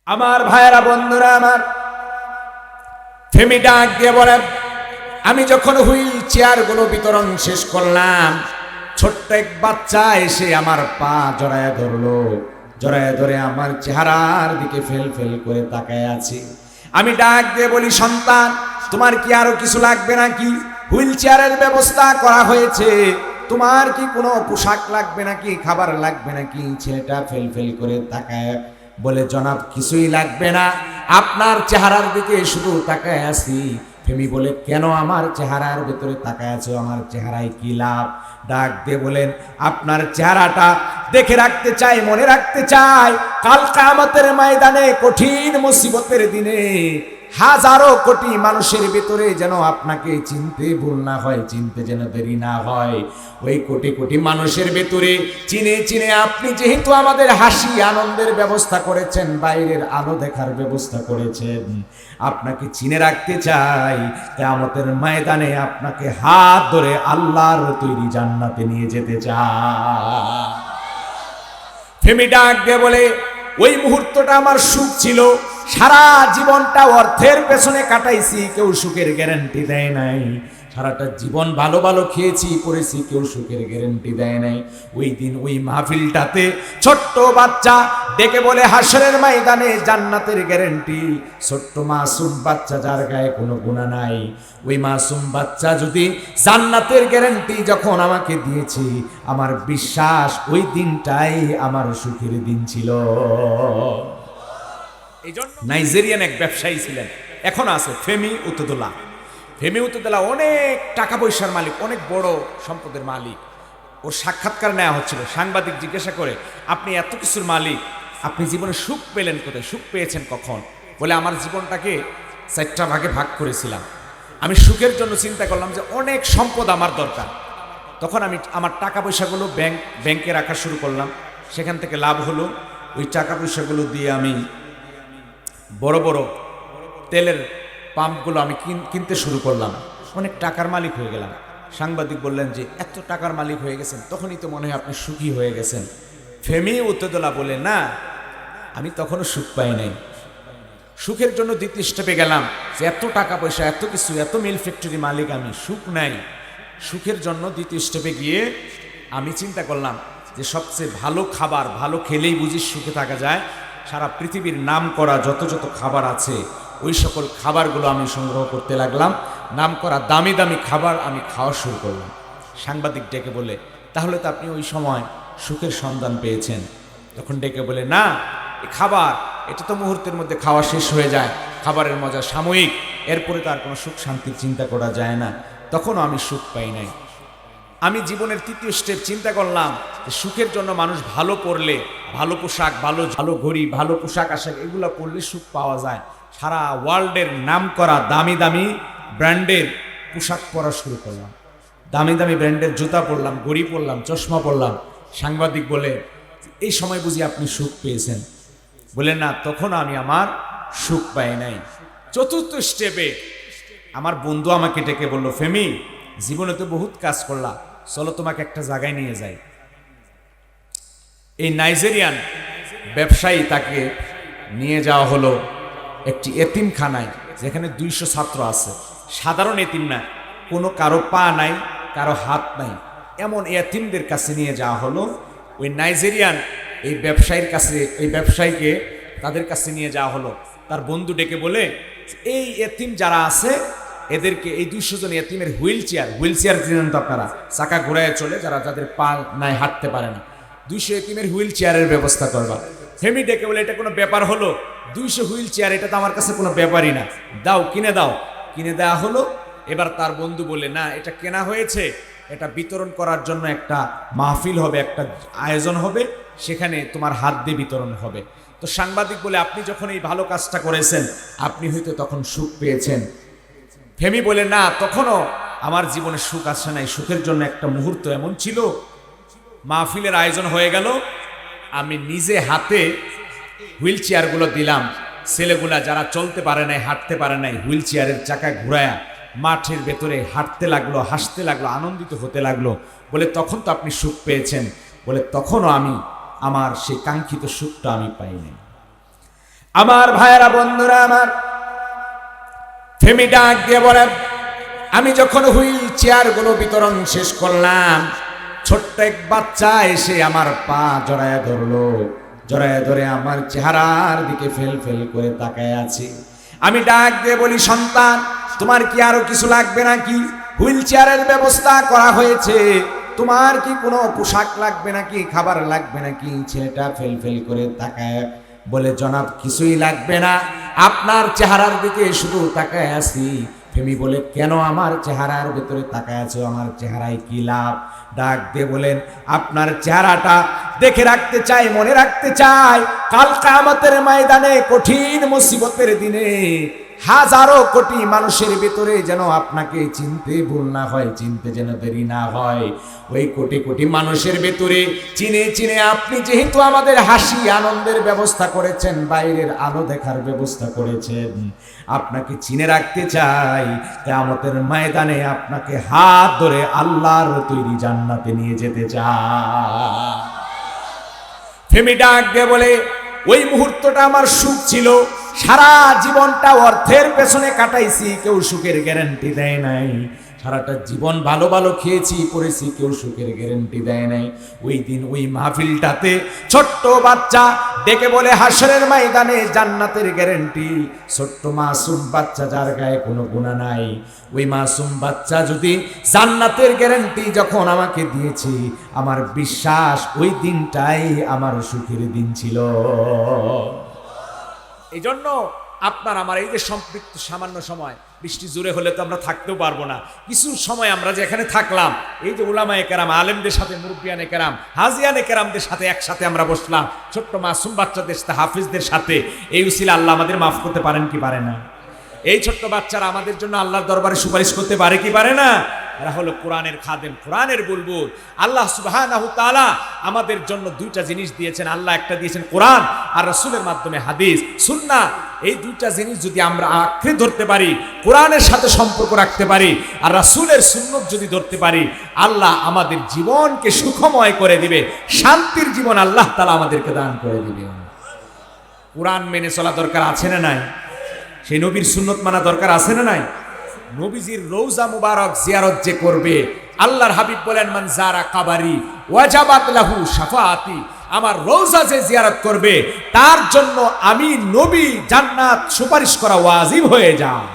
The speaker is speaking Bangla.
আমার ভাইয়েরা, বন্ধুরা আমার, ফেমি ডাক দিয়ে বলেন, আমি যখন হুইল চেয়ার গুলো বিতরণ শেষ করলাম, ছোট্ট এক বাচ্চা এসে আমার পা জড়ায় ধরলো। জড়ায় ধরে আমার চেহারার দিকে ফেল ফেল করে তাকায় আছে। আমি ডাক দিয়ে বলি, সন্তান, তোমার কি আরো কিছু লাগবে নাকি? হুইল চেয়ারের ব্যবস্থা করা হয়েছে, তোমার কি কোনো পোশাক লাগবে নাকি, খাবার লাগবে নাকি? ছেলেটা ফেল ফেল করে তাকায় বলে, জনাব, কিছুই লাগবে না, আপনার চেহারার দিকে শুধু তাকায় আছি। ফেমি বলে, কেন আমার চেহারার ভেতরে তাকায় আছো? আমার চেহারায় কি লাভ? ডাক দিয়ে বলেন, আপনার চেহারাটা দেখে রাখতে চাই, মনে রাখতে চাই, কাল কিয়ামতের ময়দানে কঠিন মুসিবতের দিনে হাজারো কোটি মানুষের ভেতরে যেন আপনাকে চিনতে ভুল না হয়, চিনতে যেন দেরি না হয়। ওই কোটি কোটি মানুষের ভেতরে চিনে চিনে আপনি যেহেতু আমাদের হাসি আনন্দের ব্যবস্থা করেছেন, বাইরের আলো দেখার ব্যবস্থা করেছেন, আপনাকে চিনে রাখতে চাই। কিয়ামতের ময়দানে আপনাকে হাত ধরে আল্লাহর তৈরি জান্নাতে নিয়ে যেতে চাই। ফেমি ডাক দিয়ে বলে, ওই মুহূর্তটা আমার সুখ ছিল। সারা জীবনটা অর্থের পেছনে কাটাইছি, কেউ সুখের গ্যারান্টি দেয় নাই। সারাটা জীবন ভালো ভালো খেয়েছি পড়েছি, কেউ সুখের গ্যারান্টি দেয় নাই। ওই দিন ওই মাহফিলটাতে ছোট্ট বাচ্চা ডেকে বলে, হাসরের ময়দানে জান্নাতের গ্যারান্টি। ছোট্ট মাসুম বাচ্চা, যার গায়ে কোনো গুনাহ নাই, ওই মাসুম বাচ্চা যদি জান্নাতের গ্যারান্টি যখন আমাকে দিয়েছে, আমার বিশ্বাস ওই দিনটাই আমার সুখের দিন ছিল। নাইজেরিয়ান এক ব্যবসায়ী ছিলেন, এখন আছে, ফেমি উতদোলা। ফেমি উতদোলা অনেক টাকা পয়সার মালিক, অনেক বড় সম্পদের মালিক। ওর সাক্ষাৎকার নেওয়া হচ্ছিল। সাংবাদিক জিজ্ঞাসা করে, আপনি এত কিছুর মালিক, আপনি জীবনে সুখ পেলেন কোথায়? সুখ পেয়েছেন কখন? বলে, আমার জীবনটাকে 4টা ভাগে ভাগ করেছিলাম। আমি সুখের জন্য চিন্তা করলাম যে অনেক সম্পদ আমার দরকার। তখন আমি আমার টাকা পয়সাগুলো ব্যাংকে রাখা শুরু করলাম। সেখান থেকে লাভ হলো, ওই টাকা পয়সাগুলো দিয়ে আমি বড় বড় তেলের পাম্পগুলো আমি কিনতে শুরু করলাম। অনেক টাকার মালিক হয়ে গেলাম। সাংবাদিক বললেন যে, এত টাকার মালিক হয়ে গেছেন, তখনই তো মনে হয় আপনি সুখী হয়ে গেছেন। ফেমি উতদোলা বলে, না, আমি তখনও সুখ পাই নাই। সুখের জন্য দ্বিতীয় স্টেপে গেলাম, যে এত টাকা পয়সা, এত কিছু, এত মিল ফ্যাক্টরি মালিক আমি, সুখ নাই। সুখের জন্য দ্বিতীয় স্টেপে গিয়ে আমি চিন্তা করলাম যে সবচেয়ে ভালো খাবার, ভালো খেলেই বুঝি সুখে থাকা যায়। সারা পৃথিবীর নাম করা যত যত খাবার আছে, ওই সকল খাবারগুলো আমি সংগ্রহ করতে লাগলাম। নাম করা দামি দামি খাবার আমি খাওয়া শুরু করলাম। সাংবাদিক ডেকে বলে, তাহলে তো আপনি ওই সময় সুখের সন্ধান পেয়েছেন। তখন ডেকে বলে, না, এই খাবার, এটা তো মুহূর্তের মধ্যে খাওয়া শেষ হয়ে যায়, খাবারের মজা সাময়িক, এরপরে তো আর কোনো সুখ শান্তির চিন্তা করা যায় না। তখনও আমি সুখ পাই নাই। আমি জীবনের তৃতীয় স্টেপ চিন্তা করলাম যে সুখের জন্য মানুষ ভালো পড়লে, ভালো পোশাক, ভালো ভালো ঘড়ি, ভালো পোশাক আশাক, এগুলো পড়লে সুখ পাওয়া যায়। সারা ওয়ার্ল্ডের নাম করা দামি দামি ব্র্যান্ডের পোশাক পরা শুরু করলাম, দামি দামি ব্র্যান্ডের জুতা পরলাম, ঘড়ি পরলাম, চশমা পরলাম। সাংবাদিক বলে, এই সময় বুঝি আপনি সুখ পেয়েছেন? বলে, না, তখন আমি আমার সুখ পাই নাই। চতুর্থ স্টেপে আমার বন্ধু আমাকে ডেকে বলল, ফেমি, জীবনে তো বহুত কাজ করলা, চলো তোমাকে একটা জায়গায় নিয়ে যাই। এই নাইজেরিয়ান ব্যবসায়ী, তাকে নিয়ে যাওয়া হলো একটি এতিমখানায়, যেখানে 200 ছাত্র আছে। সাধারণ এতিম না, কোনো কারো পা নাই, কারো হাত নাই, এমন এতিমদের কাছে নিয়ে যাওয়া হলো। ওই নাইজেরিয়ান এই ব্যবসায়ীর কাছে, এই ব্যবসায়ীকে তাদের কাছে নিয়ে যাওয়া হলো। তার বন্ধু ডেকে বলে, এই এতিম যারা আছে এদেরকে, এই 200 জন এতিমের হুইল চেয়ার জানেন তো আপনারা, চাকা ঘোরায় চলে, যাদের পা নাই, হাঁটতে পারে না, 200 এতিমের হুইল চেয়ারের ব্যবস্থা করবা। ফেমি ডেকে বলে, এটা কোনো ব্যাপার হলো? 200 হুইল চেয়ার, এটা তো আমার কাছে কোনো ব্যাপারই না, দাও, কিনে দাও। কিনে দেওয়া হলো। এবার তার বন্ধু বলে, না, এটা কেনা হয়েছে, এটা বিতরণ করার জন্য একটা মাহফিল হবে, একটা আয়োজন হবে, সেখানে তোমার হাত দিয়ে বিতরণ হবে। তো সাংবাদিক বলে, আপনি যখন এই ভালো কাজটা করেছেন, আপনি হয়তো তখন সুখ পেয়েছেন। ফেমি বলে, না, তখনও আমার জীবনে সুখ আসে নাই। সুখের জন্য একটা মুহূর্ত এমন ছিল, মাহফিলের আয়োজন হয়ে গেল, আমি নিজে হাতে হুইল চেয়ারগুলো দিলাম। ছেলেগুলা যারা চলতে পারে নাই, হাঁটতে পারে নাই, হুইল চেয়ারের চাকা ঘুরায়া মাঠের ভেতরে হাঁটতে লাগলো, হাসতে লাগলো, আনন্দিত হতে লাগলো। বলে, তখন তো আপনি সুখ পেয়েছেন। বলে, তখনও আমি আমার সেই কাঙ্ক্ষিত সুখটা আমি পাইনি। আমার ভাইয়েরা, বন্ধুরা আমার, ফেমি ডাক দিয়ে বলেন, আমি যখন হুইল চেয়ার গুলো বিতরণ শেষ করলাম, ছোট্ট এক বাচ্চা এসে আমার পা জড়ায় ধরলো, জড়ায় ধরে আমার চেহারার দিকে ফেল ফেল করে তাকায় আছে। আমি ডাক দিয়ে বলি, সন্তান, তোমার কি আরো কিছু লাগবে নাকি? হুইল চেয়ারের ব্যবস্থা করা হয়েছে, তোমার কি কোনো পোশাক লাগবে নাকি, খাবার লাগবে নাকি? ছেলেটা ফেল ফেল করে তাকায় বলে, জনাব, কিছুই লাগবে না, আপনার চেহারার দিকে শুধু তাকায় আছি। ফেমি বলে, কেন আমার চেহারার ভেতরে তাকায় আছো? আমার চেহারায় কি লাভ? ডাক দিয়ে বলেন, আপনার চেহারাটা দেখে রাখতে চাই, মনে রাখতে চাই, কাল কিয়ামতের ময়দানে কঠিন মুসিবতের দিনে হাজারো কোটি মানুষের ভেতরে যেন আপনাকে চিনতে ভুল না হয়, চিনতে যেন দেরি না হয়। ওই কোটি কোটি মানুষের ভেতরে চিনে চিনে আপনি যেহেতু আমাদের হাসি আনন্দের ব্যবস্থা করেছেন, বাইরের আলো দেখার ব্যবস্থা করেছেন, আপনাকে চিনে রাখতে চাই, কিয়ামতের ময়দানে আপনাকে হাত ধরে আল্লাহর তৈরি জান্নাতে নিয়ে যেতে চাই। ফেমি ডাক দিয়ে বলে, ওই মুহূর্তটা আমার সুখ ছিল, সারা জীবনটা অর্থের পেছনে কাটাইছি, কেউ সুখের গ্যারান্টি দেয় নাই। সারাটা জীবন ভালো ভালো খেয়েছি পড়েছি, কেউ সুখের গ্যারান্টি দেয় নাই। ওই দিন ওই মাহফিলটাতে ছোট্ট বাচ্চা ডেকে বলে, হাসরের ময়দানে জান্নাতের গ্যারান্টি। ছোট্ট মাসুম বাচ্চা, যার গায়ে কোনো গুনাহ নাই, ওই মাসুম বাচ্চা যদি জান্নাতের গ্যারান্টি যখন আমাকে দিয়েছে, আমার বিশ্বাস ওই দিনটাই আমার সুখের দিন ছিল। এই জন্য আপনার আমার এই যে সম্পৃক্ত সামান্য সময়, বৃষ্টি জোরে হলে তো আমরা থাকতেও পারবো না, কিছু সময় আমরা যে এখানে থাকলাম, এই যে উলামায়ে কেরাম, আলেমদের সাথে, মুরব্বিয়ানে কেরাম, হাজিয়ানে কেরামদের সাথে একসাথে আমরা বসলাম, ছোট্ট মাসুম বাচ্চাদের সাথে, হাফিজদের সাথে, এই উসিলা আল্লাহ আমাদের মাফ করতে পারেন কি পারে না? এই ছোট্ট বাচ্চারা আমাদের জন্য আল্লাহর দরবারে সুপারিশ করতে পারে কি পারে না? এরা হলো কোরআনের খাদেম, কোরআনের বুলবুল। আল্লাহ সুবহানাহু তাআলা আমাদের জন্য দুইটা জিনিস দিয়েছেন, আল্লাহ একটা দিয়েছেন কোরআন, আর রাসূলের মাধ্যমে হাদিস, সুন্নাহ। এই দুইটা জিনিস যদি আমরা আঁকড়ে ধরতে পারি, কোরআনের সাথে সম্পর্ক রাখতে পারি, আর রাসূলের সুন্নত যদি ধরতে পারি, আল্লাহ আমাদের জীবনকে সুখময় করে দিবে, শান্তির জীবন আল্লাহ তাআলা আমাদেরকে দান করে দিবে। কোরআন মেনে চলা দরকার আছে না নাই? সেই নবীর সুন্নত মানা দরকার আছে না নাই? নবীজির রওজা মুবারক জিয়ারত যে করবে, আল্লাহর হাবিব বলেন, মান যারা কাবারি ওয়াজাবাত লাহু শাফাআতি, আমার রওজা যে জিয়ারত করবে তার জন্য আমি নবী জান্নাত সুপারিশ করা ওয়াজিব হয়ে যায়।